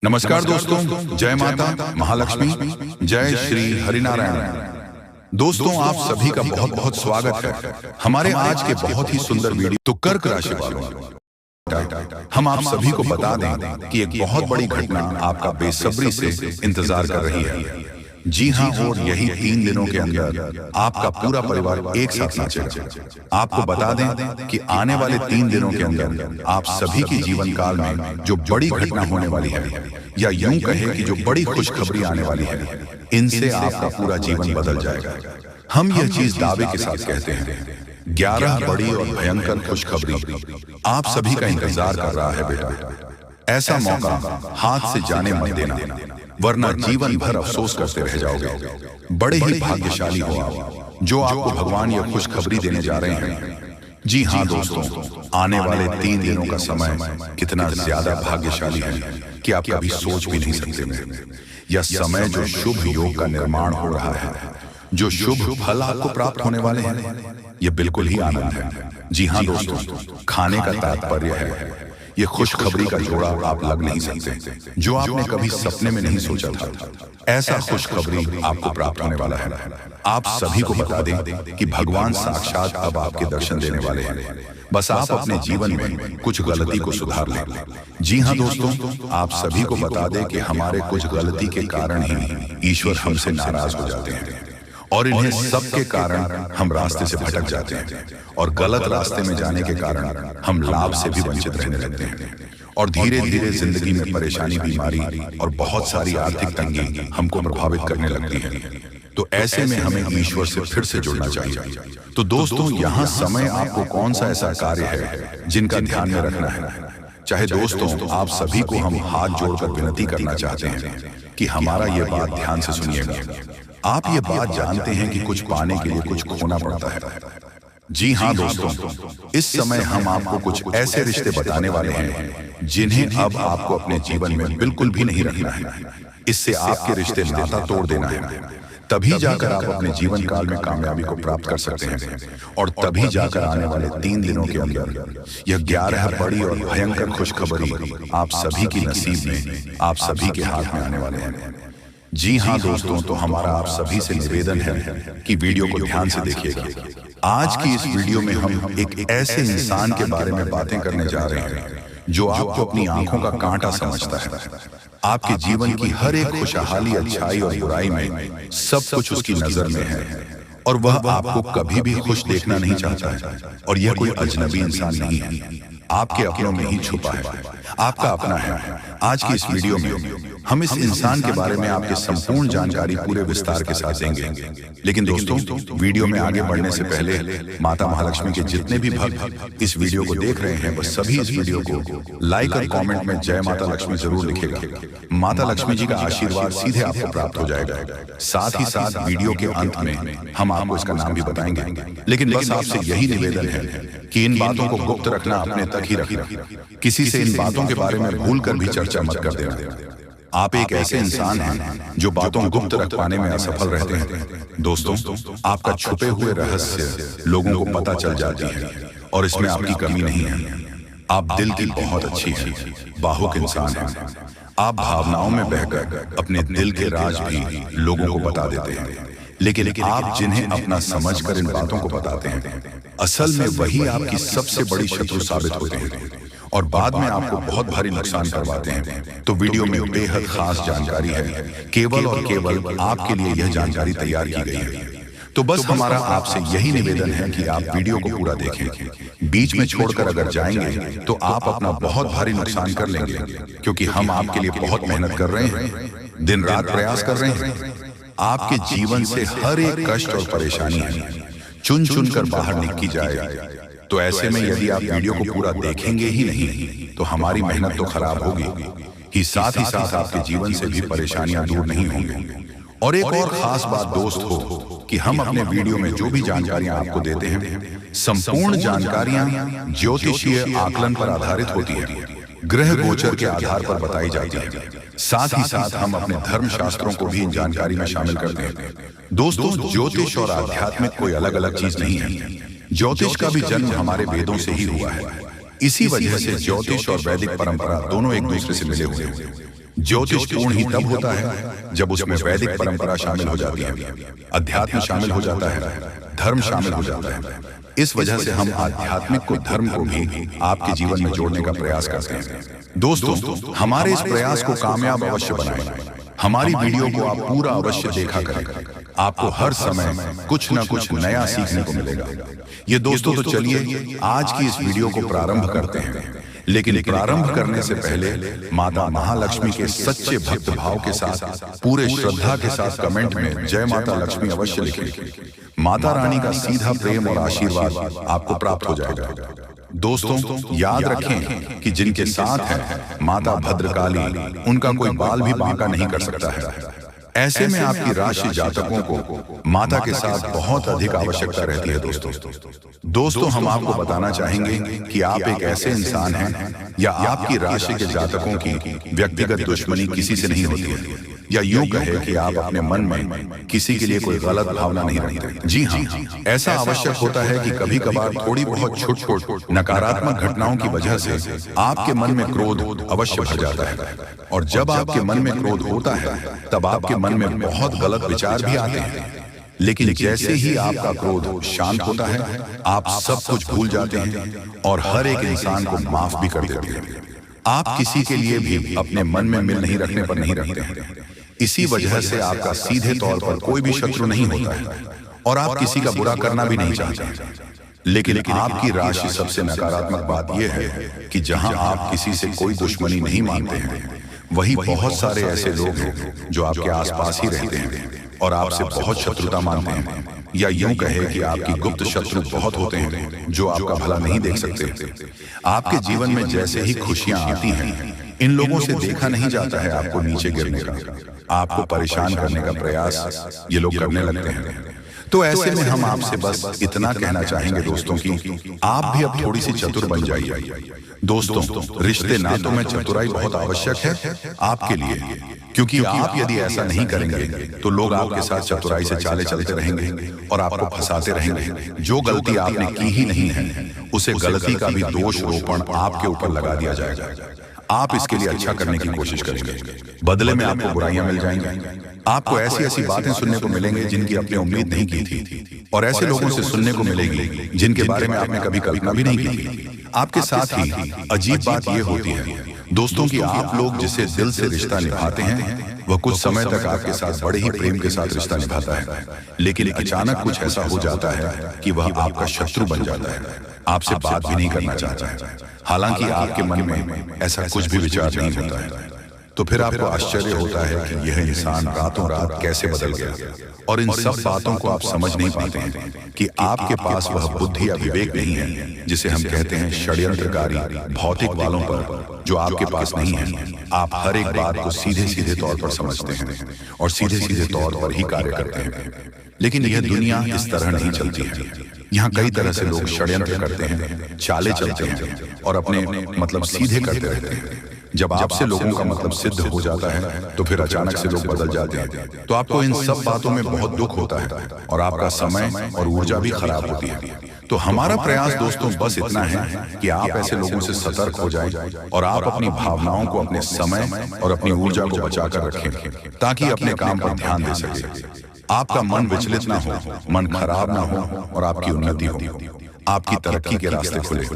नमस्कार दोस्तों, जय माता महालक्ष्मी, जय श्री हरिनारायण। दोस्तों, आप सभी का बहुत बहुत स्वागत है हमारे आज के बहुत ही सुंदर वीडियो। तो कर्क राशि वालों, हम आप सभी को बता दें कि एक बहुत बड़ी घटना आपका बेसब्री से इंतजार कर रही है। जी हाँ, और यही 3 दिनों के अंदर आपका पूरा परिवार एक साथ नाचेगा। आपको बता दें कि आने वाले 3 दिनों के अंदर आप सभी की जीवन काल में जो बड़ी घटना होने वाली है, या यूं कहें कि जो बड़ी खुशखबरी आने वाली है, इनसे आपका पूरा जीवन बदल जाएगा। हम यह चीज दावे के साथ कहते हैं। 11 बड़ी और भयंकर खुशखबरी आप सभी का इंतजार कर रहा है बेटा। ऐसा मौका हाथ से जाने मत देना, वरना जीवन भर अफसोस करते रह जाओगे। बड़े ही भाग्यशाली हो आप जो आपको भगवान यह खुशखबरी देने जा रहे हैं। जी हाँ दोस्तों, आने वाले 3 दिनों का समय कितना ज्यादा भाग्यशाली है कि आप कभी सोच भी नहीं सकते। यह समय जो शुभ योग का निर्माण हो रहा है, जो शुभ फल आपको प्राप्त होने वाले हैं, यह बिल्कुल ही आनंद है। जी हाँ दोस्तों, खाने का तात्पर्य है। ये खुशखबरी का जोड़ा आप लग नहीं सकते, जो आपने कभी सपने में नहीं सोचा था। ऐसा खुशखबरी आपको प्राप्त होने वाला है। आप सभी को बता दें कि भगवान साक्षात अब आपके दर्शन देने वाले हैं। बस आप अपने जीवन में कुछ गलती को सुधार लें। जी हाँ दोस्तों, आप सभी को बता दें कि हमारे कुछ गलती के कारण ही ईश्वर हमसे नाराज हो जाते हैं, और इन्हें सब के कारण हम रास्ते से भटक जाते हैं, और गलत रास्ते में जाने के कारण हम लाभ से भी वंचित रहने लगते हैं, और धीरे धीरे जिंदगी में परेशानी, बीमारी और बहुत सारी आर्थिक तंगी हमको प्रभावित करने लगती है। तो ऐसे में हमें ईश्वर से फिर से जुड़ना चाहिए। तो दोस्तों, यहाँ समय आपको कौन सा ऐसा कार्य है जिनका ध्यान में रखना है। चाहे दोस्तों, आप सभी को हम हाथ जोड़कर विनती करना चाहते हैं कि हमारा ये बात ध्यान से सुनिएगा। आप ये बात जानते हैं कि कुछ पाने के लिए कुछ खोना पड़ता है। जी हाँ दोस्तों, इस समय हम आपको कुछ ऐसे रिश्ते बताने वाले हैं जिन्हें अब आपको अपने जीवन में बिल्कुल भी नहीं रखना है। इससे आपके रिश्ते नाता तोड़ देना है। तभी जाकर आप अपने जीवन काल में कामयाबी को प्राप्त कर सकते हैं, और तभी जाकर आने वाले 3 दिनों के अंदर यह 11 बड़ी और भयंकर खुशखबरी आप सभी की नसीब में, आप सभी के हाथ में आने वाले हैं। जी हाँ दोस्तों, तो हमारा आप सभी से निवेदन है कि वीडियो को ध्यान से देखिएगा। आज की इस वीडियो में हम एक ऐसे इंसान के बारे में बातें करने जा रहे हैं जो आपको अपनी आंखों का कांटा समझता है। आपके जीवन की हर एक खुशहाली, अच्छाई और बुराई में सब कुछ उसकी नजर में है, और वह आपको कभी भी खुश देखना नहीं चाहता है। और यह कोई अजनबी इंसान नहीं है, आपके अपनों में ही छुपा है, आपका अपना है। आज की इस वीडियो में हम इस इंसान के बारे में आपके संपूर्ण जानकारी पूरे विस्तार के साथ देंगे। लेकिन दोस्तों, वीडियो में आगे बढ़ने से पहले माता महालक्ष्मी के जितने भी भक्त इस वीडियो को देख रहे हैं, बस सभी इस वीडियो को लाइक और कमेंट में जय माता लक्ष्मी जरूर लिखेगा। माता लक्ष्मी जी का आशीर्वाद सीधे आपको प्राप्त हो जाएगा। साथ ही साथ वीडियो के अंत में हम आपको इसका नाम भी बताएंगे। लेकिन बस आपसे यही निवेदन है कि इन बातों को गुप्त रखना, अपने तक ही रखना। किसी से इन बातों के बारे में भूल कर भी चर्चा मत कर देना। आप एक ऐसे इंसान हैं जो बातों गुप्त रख पाने में असफल रहते हैं। दोस्तों, आपका छुपे हुए रहस्य लोगों को पता चल जाती है, और इसमें आपकी कमी नहीं है। आप दिल की बहुत अच्छी हैं, बाहुक इंसान हैं। आप भावनाओं में बहकर अपने दिल के राज भी लोगों को बता देते हैं। लेकिन आप जिन्हें अपना समझकर इन बातों को बताते हैं, असल में वही आपकी सबसे बड़ी शत्रु साबित होते हैं, और बाद में आपको बहुत भारी नुकसान करवाते हैं। तो वीडियो में बेहद खास जानकारी है, केवल और केवल आपके लिए यह जानकारी तैयार की गई है। तो बस हमारा आपसे यही निवेदन है कि आप वीडियो को पूरा देखें। बीच में छोड़कर अगर जाएंगे तो आप अपना बहुत भारी नुकसान कर लेंगे, क्योंकि हम आपके लिए बहुत मेहनत कर रहे हैं, दिन रात प्रयास कर रहे हैं। आपके जीवन से हर एक कष्ट और परेशानी है चुन चुन कर बाहर निकाली जाए। तो ऐसे में यदि आप वीडियो को पूरा देखेंगे ही नहीं, तो हमारी मेहनत तो खराब होगी ही, साथ आपके जीवन से भी परेशानियां दूर नहीं होंगी। और एक और खास बात दोस्त हो कि हम अपने वीडियो में जो भी जानकारियां आपको देते हैं, संपूर्ण जानकारियां ज्योतिषीय आकलन पर आधारित होती है, ग्रह गोचर के आधार पर बताई जाती है। साथ ही साथ हम अपने धर्म शास्त्रों को भी इन जानकारी में शामिल करते हैं। दोस्तों, ज्योतिष और आध्यात्मिक कोई अलग अलग चीज नहीं है। ज्योतिष का भी जन्म हमारे वेदों से ही हुआ है। इसी वजह से ज्योतिष और वैदिक परंपरा दोनों एक दूसरे से मिले हुए हैं। ज्योतिष पूर्ण ही तब होता है जब उसमें वैदिक परंपरा शामिल हो जाती है, अध्यात्म शामिल हो जाता है, धर्म शामिल हो जाता है। इस वजह से हम आध्यात्मिक को धर्म को भी आपके जीवन में जोड़ने का प्रयास करते हैं। दोस्तों, हमारे इस प्रयास को कामयाब अवश्य बनाएं। हमारी वीडियो को आप पूरा अवश्य देखा करें, आपको हर समय कुछ न कुछ नया सीखने को मिलेगा। ये दोस्तों, तो चलिए आज की इस वीडियो को प्रारंभ करते हैं। लेकिन प्रारंभ करने से पहले माता महालक्ष्मी के सच्चे भक्त भाव के साथ, पूरे श्रद्धा के साथ कमेंट में जय माता लक्ष्मी अवश्य लिखें। माता रानी का सीधा प्रेम और आशीर्वाद आपको प्राप्त हो जाएगा। दोस्तों, याद रखें कि जिनके साथ है माता भद्रकाली, उनका कोई बाल भी बांका नहीं कर सकता है। ऐसे में आपकी राशि जातकों को माता के साथ बहुत अधिक आवश्यकता रहती है। दोस्तों, हम आपको बताना चाहेंगे कि आप एक ऐसे इंसान हैं या आपकी राशि के जातकों की व्यक्तिगत दुश्मनी किसी से नहीं होती है, या यूं कहे कि आप अपने मन में किसी के लिए कोई गलत भावना नहीं रखते। जी हाँ, ऐसा आवश्यक होता है कि कभी कभार थोड़ी बहुत छोट-छोट नकारात्मक घटनाओं की वजह से आपके मन में क्रोध अवश्य भर जाता है, और जब आपके मन में क्रोध होता है तब आपके मन में बहुत गलत विचार भी आते हैं। लेकिन जैसे ही आपका क्रोध शांत होता है, आप सब कुछ भूल जाते हैं और हर एक इंसान को माफ भी कर देते हैं। आप किसी के लिए भी अपने मन में मिल नहीं रखने पर नहीं रखते हैं। इसी वजह से आपका सीधे तौर पर कोई भी शत्रु नहीं होता है और आप किसी का बुरा करना भी नहीं चाहते। लेकिन आपकी राशि सबसे नकारात्मक बात यह है कि जहां आप किसी से कोई दुश्मनी नहीं मानते हैं, वही बहुत सारे ऐसे लोग हैं जो आपके आसपास ही रहते हैं और आपसे बहुत शत्रुता मानते हैं, या यूं कहे कि आपकी गुप्त शत्रु बहुत होते हैं जो आपका भला नहीं देख सकते। आपके जीवन में जैसे ही खुशियां आती हैं, इन लोगों से देखा नहीं जाता है आपको नीचे गिरने का, आपको परेशान करने का प्रयास ये लोग करने लगते हैं। तो ऐसे में हम आपसे बस इतना कहना चाहेंगे दोस्तों कि आप भी अब थोड़ी सी चतुर बन जाइए। दोस्तों, रिश्ते नातों में चतुराई बहुत आवश्यक है आपके लिए, क्योंकि आप यदि ऐसा नहीं करेंगे तो लोग आपके साथ चतुराई से चाले चलते रहेंगे और आपको फंसाते रहेंगे। जो गलती आपने की ही नहीं है, उसे गलती का भी दोष रोपण आपके ऊपर लगा दिया जाएगा। आप इसके लिए अच्छा करने की कोशिश करेंगे, बदले में आपको बुराइयां मिल जाएंगी। आपको ऐसी ऐसी बातें सुनने को मिलेंगी जिनकी आपने उम्मीद नहीं की थी, और ऐसे लोगों से सुनने को मिलेगी जिनके बारे में आपने कभी कल्पना भी नहीं की थी। आपके साथ ही अजीब बात यह होती है दोस्तों कि आप लोग जिसे दिल से रिश्ता निभाते हैं, वह कुछ समय तक आपके साथ बड़े ही प्रेम के साथ रिश्ता निभाता है, लेकिन अचानक कुछ ऐसा हो जाता है कि वह आपका शत्रु बन जाता है, आपसे बात भी नहीं करना चाहता है, हालांकि आपके मन में ऐसा कुछ भी विचार नहीं होता है। तो फिर आपको आश्चर्य होता है कि यह इंसान रातों रात कैसे बदल गया, और इन सब बातों को आप समझ नहीं पाते हैं कि आपके पास वह बुद्धि या विवेक नहीं है जिसे हम कहते हैं षड्यंत्रकारी भौतिक वालों पर, जो आपके पास नहीं है। आप हर एक बात को सीधे सीधे तौर पर समझते हैं और सीधे सीधे तौर पर ही कार्य करते हैं, लेकिन यह दुनिया इस तरह नहीं चलती है। यहाँ कई तरह से लोग षड्यंत्र करते हैं, चाले चलते हैं और अपने सीधे करते रहते हैं। जब आपसे लोगों का मतलब सिद्ध हो जाता है तो फिर अचानक से लोग बदल जाते हैं, तो आपको इन सब बातों में बहुत दुख होता है और आपका समय और ऊर्जा भी खराब होती है। तो हमारा प्रयास दोस्तों बस इतना है कि आप ऐसे लोगों से सतर्क हो जाएं और आप अपनी भावनाओं को, अपने समय और अपनी ऊर्जा को बचाकर रखें, ताकि अपने काम पर ध्यान दे सके। आपका मन विचलित ना हो, मन खराब ना हो और आपकी उन्नति हो, आपकी तरक्की के रास्ते खुले।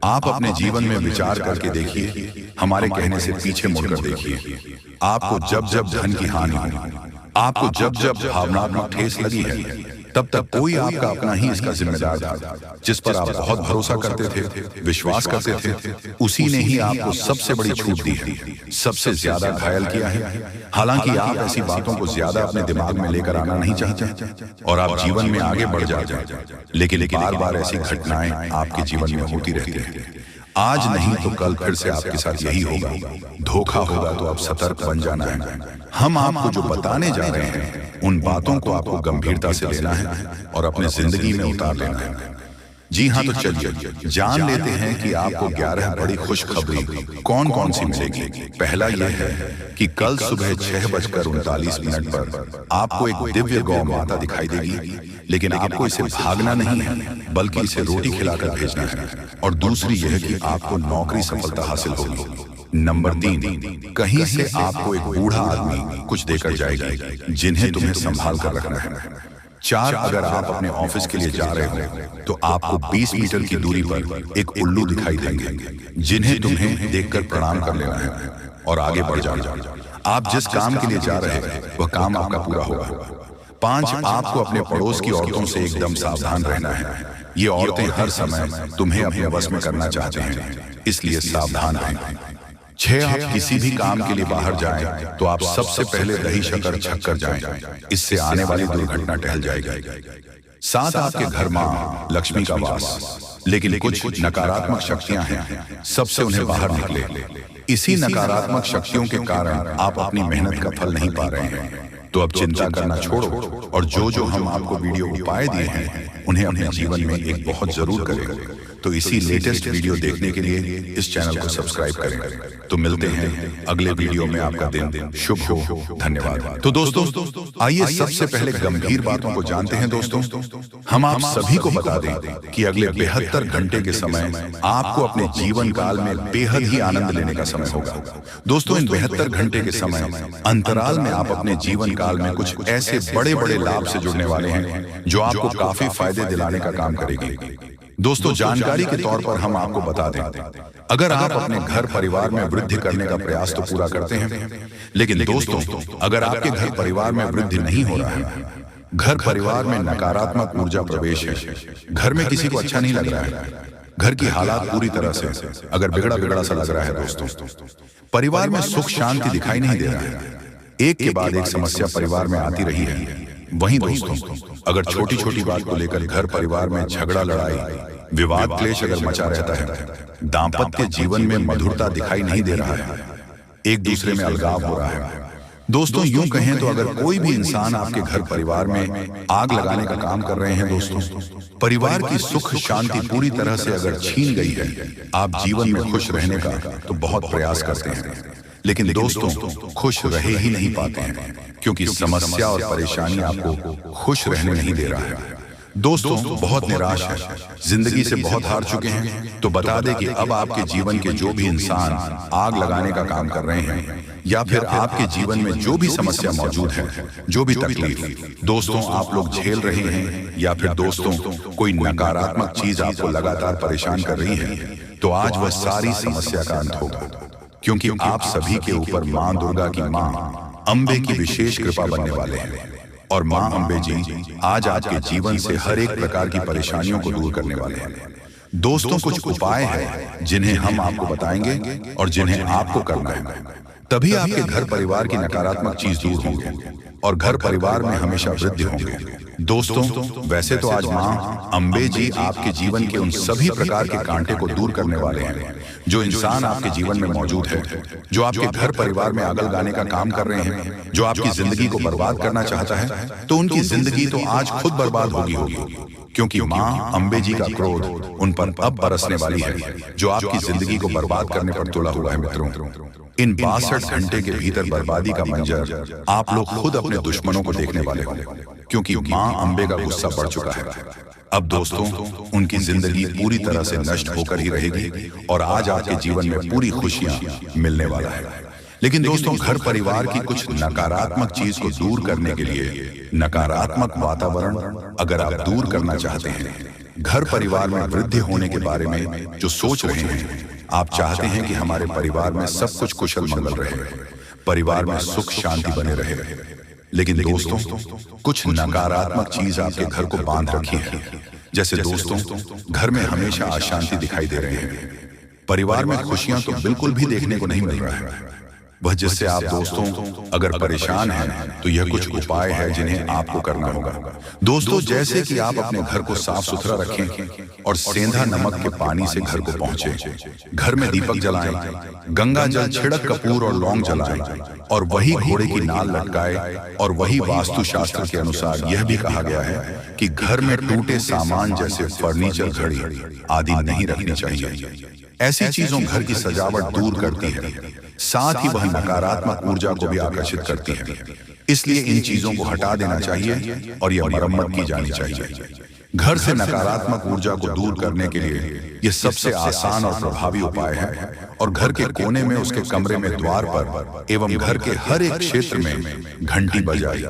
आप अपने जीवन में विचार करके देखिए, हमारे कहने से पीछे मुड़कर देखिए। आपको जब जब धन की हानि हो, आपको जब जब भावनात्मक ठेस लगी है, तब तक कोई आपका अपना ही इसका जिम्मेदार था, जिस पर आप बहुत भरोसा करते थे, विश्वास करते थे। उसी ने ही आपको सबसे बड़ी छूट दी है, सबसे ज्यादा घायल किया है। हालांकि आप ऐसी बातों को ज्यादा अपने दिमाग में लेकर आना नहीं चाहते और आप जीवन में आगे बढ़ जाते हैं, लेकिन बार बार ऐसी घटनाएं आपके जीवन में होती रहती हैं। आज नहीं तो कल फिर से आपके साथ यही होगा। धोखा होगा तो आप सतर्क बन जाना है। हम आपको जो बताने जा रहे हैं, उन बातों को आपको गंभीरता से लेना है और अपने जिंदगी में उतार लेना है। जी हाँ, तो चलिए जान लेते हैं कि आपको 11 बड़ी खुशखबरी कौन कौन सी मिलेगी। पहला यह है कि कल सुबह 6:39 पर आपको एक दिव्य गौ माता दिखाई देगी, लेकिन आपको इसे भागना नहीं है, बल्कि इसे रोटी खिलाकर भेजना है। और दूसरी यह कि आपको नौकरी सफलता हासिल होगी। नंबर 3, कहीं से आपको एक बूढ़ा आदमी कुछ देकर जाएगा जिन्हें तुम्हें संभाल कर रखना है। 4, अगर आप अपने ऑफिस के लिए जा रहे हो तो आपको 20 मीटर की दूरी पर एक उल्लू दिखाई देंगे जिन्हें तुम्हें देखकर प्रणाम कर लेना है और आगे बढ़ जाना। आप जिस काम के लिए जा रहे हैं वह काम आपका पूरा होगा। 5, आपको अपने पड़ोस की औरतों से एकदम सावधान रहना है। ये औरतें हर समय तुम्हें अपने वश में करना चाहते हैं, इसलिए सावधान रहें। 6, आप किसी भी काम के लिए बाहर जाएं तो आप सबसे पहले दही शक्कर छककर जाएं, इससे आने वाली दुर्घटना टल जाएगी। 7, आपके घर मां लक्ष्मी का वास, लेकिन कुछ नकारात्मक शक्तियां हैं, सबसे उन्हें बाहर निकले। इसी नकारात्मक शक्तियों के कारण आप अपनी मेहनत का फल नहीं पा रहे हैं। तो अब चिंता करना छोड़ो और जो हम आपको वीडियो उपाय दिए हैं उन्हें अपने जीवन में एक बहुत जरूर करें। तो इसी लेटेस्ट वीडियो देखने के लिए इस चैनल को सब्सक्राइब करें। तो मिलते हैं अगले वीडियो में। आपका दिन शुभ हो। धन्यवाद। तो दोस्तों, आइए सबसे पहले गंभीर बातों को जानते हैं। दोस्तों, हम आप सभी को बता दें कि अगले 72 घंटे के समय आपको अपने जीवन काल में बेहद ही आनंद लेने का समय होगा। दोस्तों, इन 72 घंटे के समय अंतराल में आप अपने जीवन काल में कुछ ऐसे बड़े बड़े लाभ से जुड़ने वाले हैं जो आपको काफी फायदे दिलाने का काम करेगी। दोस्तों, जानकारी के तौर पर हम आपको बता दें, अगर आप अपने घर परिवार में वृद्धि करने का प्रयास तो पूरा करते हैं, लेकिन दोस्तों, अगर आपके घर परिवार में वृद्धि नहीं हो रहा है, घर परिवार में नकारात्मक ऊर्जा प्रवेश है, घर में किसी को अच्छा नहीं लग रहा है, घर की हालात पूरी तरह से अगर बिगड़ा सा लग रहा है, दोस्तों, परिवार में सुख शांति दिखाई नहीं दे रहा है, एक के बाद एक समस्या परिवार में आती रही है। वहीं दोस्तों, अगर छोटी छोटी बात को लेकर घर परिवार में झगड़ा लड़ाई विवाद क्लेश अगर मचा रहता है, दाम्पत्य जीवन में मधुरता दिखाई नहीं दे रहा है, एक दूसरे में अलगाव हो रहा है। दोस्तों, यूं कहें तो अगर कोई भी इंसान आपके घर परिवार में आग लगाने का काम कर रहे हैं, दोस्तों, परिवार की सुख शांति पूरी तरह से अगर छीन गई है, आप जीवन में खुश रहने का तो बहुत प्रयास करते हैं, लेकिन दोस्तों खुश रह ही नहीं पाते हैं, क्योंकि समस्या और परेशानी आपको खुश रहने नहीं दे रहा है। दोस्तों, बहुत निराश है, जिंदगी से बहुत हार चुके हैं, तो बता दें कि अब आपके जीवन के जो भी इंसान आग लगाने का काम कर रहे हैं, या फिर आपके जीवन में जो भी समस्या मौजूद है, जो भी तकलीफ दोस्तों आप लोग झेल रहे हैं, या फिर दोस्तों कोई नकारात्मक चीज आपको लगातार परेशान कर रही है, तो आज वह सारी समस्या का अंत होगा, क्योंकि आप सभी के ऊपर मां दुर्गा की मां अंबे की विशेष कृपा बनने वाले हैं। और मां अंबे जी आज आपके जीवन से हर एक प्रकार की परेशानियों को दूर करने वाले हैं। दोस्तों, कुछ उपाय हैं जिन्हें हम आपको बताएंगे और जिन्हें आपको करना है, तभी आपके घर परिवार की नकारात्मक चीज दूर होंगे और घर परिवार में हमेशा वृद्धि होंगे। दोस्तों, वैसे तो आज मां अंबे जी आपके जीवन के उन सभी प्रकार के कांटे को दूर करने वाले हैं जो इंसान आपके जीवन में मौजूद है, जो आपके घर परिवार में आग लगाने का काम कर रहे हैं, जो आपकी जिंदगी को बर्बाद करना चाहता है, तो उनकी जिंदगी तो आज खुद बर्बाद होगी, क्योंकि मां अंबे जी का क्रोध उन पर अब बरसने वाली है, जो आपकी जिंदगी को बर्बाद करने पर तुला हुआ है। मित्रों, इन 62 घंटे के भीतर बर्बादी का मंजर आप लोग खुद अपने दुश्मनों को देखने वाले हो, क्योंकि मां अंबे का गुस्सा बढ़ चुका है। अब दोस्तों, उनकी जिंदगी पूरी तरह से नष्ट होकर ही रहेगी और आज आपके जीवन में पूरी खुशियां मिलने वाला है। लेकिन दोस्तों, घर परिवार की कुछ नकारात्मक चीज को दूर करने के लिए, नकारात्मक वातावरण अगर आप दूर करना चाहते हैं, घर परिवार में वृद्धि होने के बारे में जो सोच रहे हैं, आप चाहते हैं कि हमारे परिवार में सब कुछ कुशल मंगल रहे, परिवार में सुख शांति बने रहे, लेकिन दोस्तों कुछ नकारात्मक चीज आपके घर को बांध रखी है। जैसे दोस्तों, घर में हमेशा अशांति दिखाई दे रहे हैं, परिवार में खुशियां तो बिल्कुल भी देखने को नहीं मिल रहा है। वह जिससे आप दोस्तों अगर परेशान हैं, तो यह कुछ उपाय है जिन्हें आपको करना होगा। दोस्तों, जैसे कि आप अपने घर को साफ सुथरा रखें और सेंधा नमक के पानी से घर को पहुंचे, घर में दीपक जलाएं, गंगा जल छिड़क कपूर और लौंग जलाएं, और वही घोड़े की नाल लटकाए। और वही वास्तु शास्त्र के अनुसार यह भी कहा गया है कि घर में टूटे सामान जैसे फर्नीचर, घड़ी आदि नहीं रखनी चाहिए। ऐसी चीजों घर की सजावट दूर करती है, साथ ही वह नकारात्मक ऊर्जा को भी आकर्षित करती है। इसलिए इन चीजों को हटा देना चाहिए और यह मरम्मत की जानी चाहिए। घर से नकारात्मक ऊर्जा को दूर करने के लिए यह सबसे आसान और प्रभावी उपाय है। और घर के कोने में उसके कमरे में द्वार पर एवं घर के हर एक क्षेत्र में घंटी बजाई।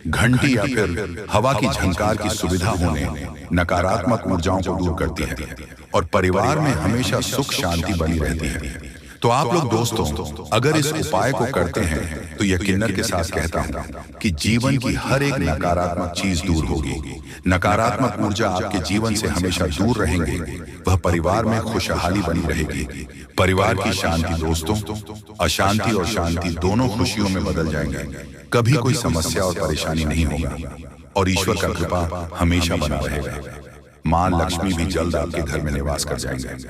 घंटी या फिर हवा की झंकार की सुविधा होने नकारात्मक ऊर्जाओं को दूर करती है और परिवार में हमेशा सुख शांति बनी रहती है। तो आप लोग दोस्तों अगर इस उपाय को करते हैं तो यकीनन के साथ कहता हूं कि जीवन की हर एक नकारात्मक चीज दूर होगी। नकारात्मक ऊर्जा आपके जीवन से हमेशा दूर रहेंगे। वह परिवार में खुशहाली बनी रहेगी। परिवार की शांति दोस्तों, अशांति और शांति दोनों खुशियों में बदल जाएंगे। कभी कोई समस्या और परेशानी नहीं होगा और ईश्वर का कृपा हमेशा बना रहेगा। मां लक्ष्मी भी जल्द आपके घर में निवास कर जाएंगे।